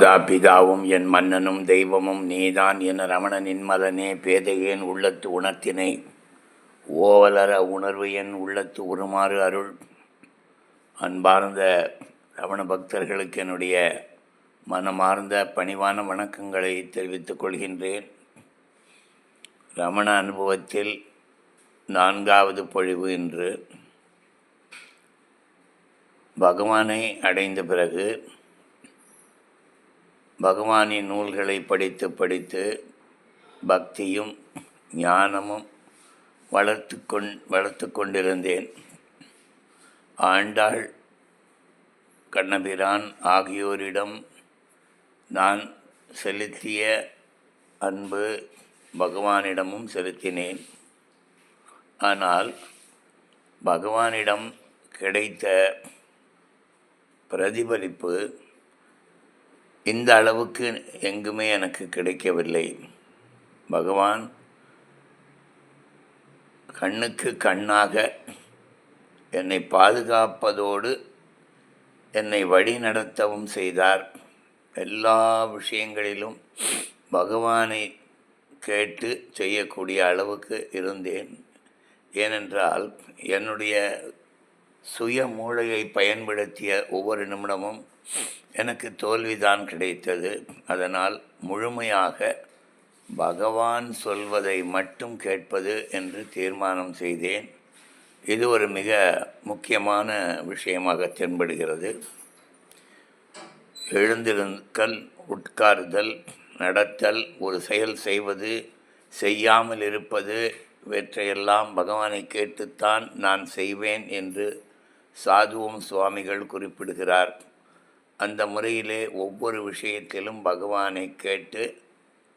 பிதாவும் என் மன்னனும் தெய்வமும் நீதான் என ரமணனின் மலனே பேதையேன் உள்ளத்து உணர்த்தினை ஓவலர உணர்வு என் உள்ளத்து உருமாறு அருள். அன்பார்ந்த ரமண பக்தர்களுக்கு என்னுடைய மனமார்ந்த பணிவான வணக்கங்களை தெரிவித்துக் கொள்கின்றேன். ரமண அனுபவத்தில் 4வது பொழிவு இன்று. பகவானை அடைந்த பிறகு பகவானின் நூல்களை படித்து பக்தியும் ஞானமும் வளர்த்து கொண்டிருந்தேன். ஆண்டாள், கண்ணபிரான் ஆகியோரிடம் நான் செலுத்திய அன்பு பகவானிடமும் செலுத்தினேன். ஆனால் பகவானிடம் கிடைத்த பிரதிபலிப்பு இந்த அளவுக்கு எங்குமே எனக்கு கிடைக்கவில்லை. பகவான் கண்ணுக்கு கண்ணாக என்னை பாதுகாப்பதோடு என்னை வழி நடத்தவும் செய்தார். எல்லா விஷயங்களிலும் பகவானை கேட்டு செய்யக்கூடிய அளவுக்கு இருந்தேன். ஏனென்றால் என்னுடைய சுய மூளையை பயன்படுத்திய ஒவ்வொரு நிமிடமும் எனக்கு தோல்விதான் கிடைத்தது. அதனால் முழுமையாக பகவான் சொல்வதை மட்டும் கேட்பது என்று தீர்மானம் செய்தேன். இது ஒரு மிக முக்கியமான விஷயமாக தென்படுகிறது. எழுந்திருக்கல், உட்கார்தல், நடத்தல், ஒரு செயல் செய்வது, செய்யாமல் இருப்பது, இவற்றையெல்லாம் பகவானை கேட்டுத்தான் நான் செய்வேன் என்று சாதுவும் சுவாமிகள் குறிப்பிடுகிறார். அந்த முறையிலே ஒவ்வொரு விஷயத்திலும் பகவானை கேட்டு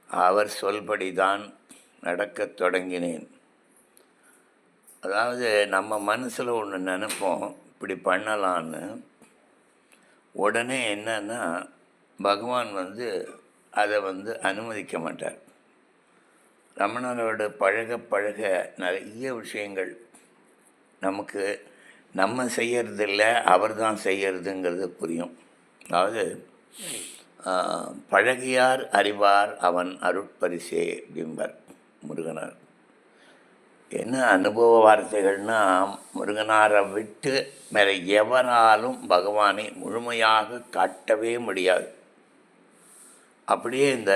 அவர் சொல்படிதான் நடக்கத் தொடங்கினேன். அதாவது நம்ம மனசில் ஒன்று நினைப்போம், இப்படி பண்ணலான்னு. உடனே என்னன்னா பகவான் அதை அனுமதிக்க மாட்டார். ரமணரோட பழக நிறைய விஷயங்கள் நமக்கு நம்ம செய்யறதில்ல, அவர் தான் செய்யறதுங்கிறது புரியும். அதாவது பழகியார் அறிவார் அவன் அருட்பரிசே பிம்பர் முருகனார். என்ன அனுபவ வார்த்தைகள்னால், முருகனாரை விட்டு வேறு எவராலும் பகவானை முழுமையாக காட்டவே முடியாது. அப்படியே இந்த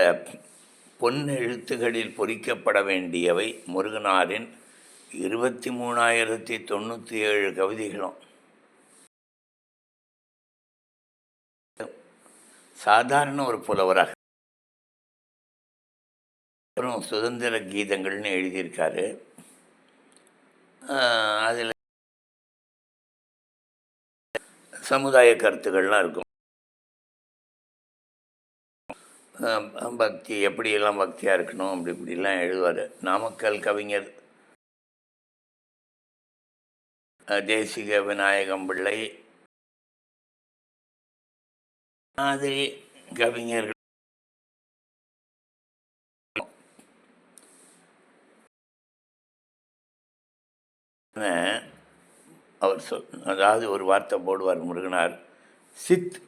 பொன் எழுத்துகளில் பொறிக்கப்பட வேண்டியவை முருகனாரின் 23,097 கவிதைகளும். சாதாரண ஒரு புலவராக அப்புறம் சுதந்திர கீதங்கள்னு எழுதியிருக்காரு. அதில் சமுதாய கருத்துக்கள்லாம் இருக்கும். பக்தி எப்படியெல்லாம் பக்தியாக இருக்கணும் அப்படி இப்படிலாம் எழுதுவார். நாமக்கல் கவிஞர் தேசிக விநாயகம் பிள்ளை மாதிரி கவிஞர்கள் அவர் அதாவது ஒரு வார்த்தை போடுவார் முருகனார்,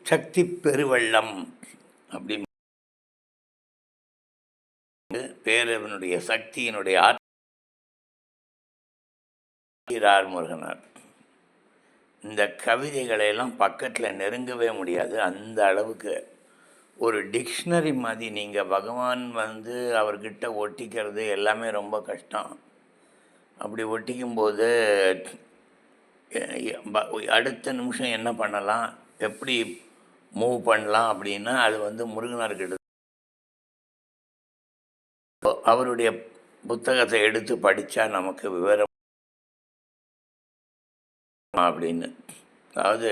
சக்தி பெருவெள்ளம் அப்படி பேரவனுடைய சக்தியினுடைய ஆற்றார் முருகனார். இந்த கவிதைகளையெல்லாம் பக்கத்தில் நெருங்கவே முடியாது. அந்த அளவுக்கு ஒரு டிக்ஷனரி மாதிரி நீங்கள் பகவான் அவர்கிட்ட ஒட்டிக்கிறது எல்லாமே ரொம்ப கஷ்டம். அப்படி ஒட்டிக்கும்போது அடுத்த நிமிஷம் என்ன பண்ணலாம், எப்படி மூவ் பண்ணலாம் அப்படின்னா அது முருகனார்கிட்ட அவருடைய புத்தகத்தை எடுத்து படித்தா நமக்கு விவரம் அப்படின்னு. அதாவது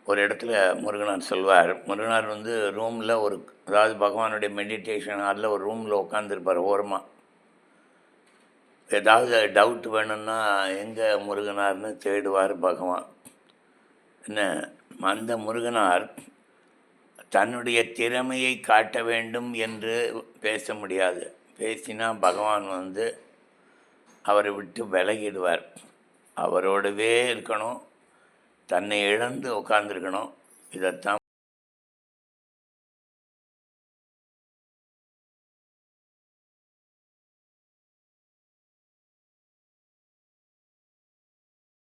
ஒரு இடத்துல முருகனார் சொல்வார், முருகனார் ரூமில் அதாவது பகவானுடைய மெடிடேஷன் ஹாலில் ஒரு ரூமில் உட்காந்துருப்பார் ஓரமாக. ஏதாவது டவுட் வேணும்னா எங்கே முருகனார்னு தேடுவார் பகவான். என்ன, அந்த முருகனார் தன்னுடைய திறமையை காட்ட வேண்டும் என்று பேச முடியாது. பேசினா பகவான் அவரை விட்டு விலகிடுவார். அவரோடவே இருக்கணும், தன்னை இழந்து உட்கார்ந்துருக்கணும். இதைத்தான்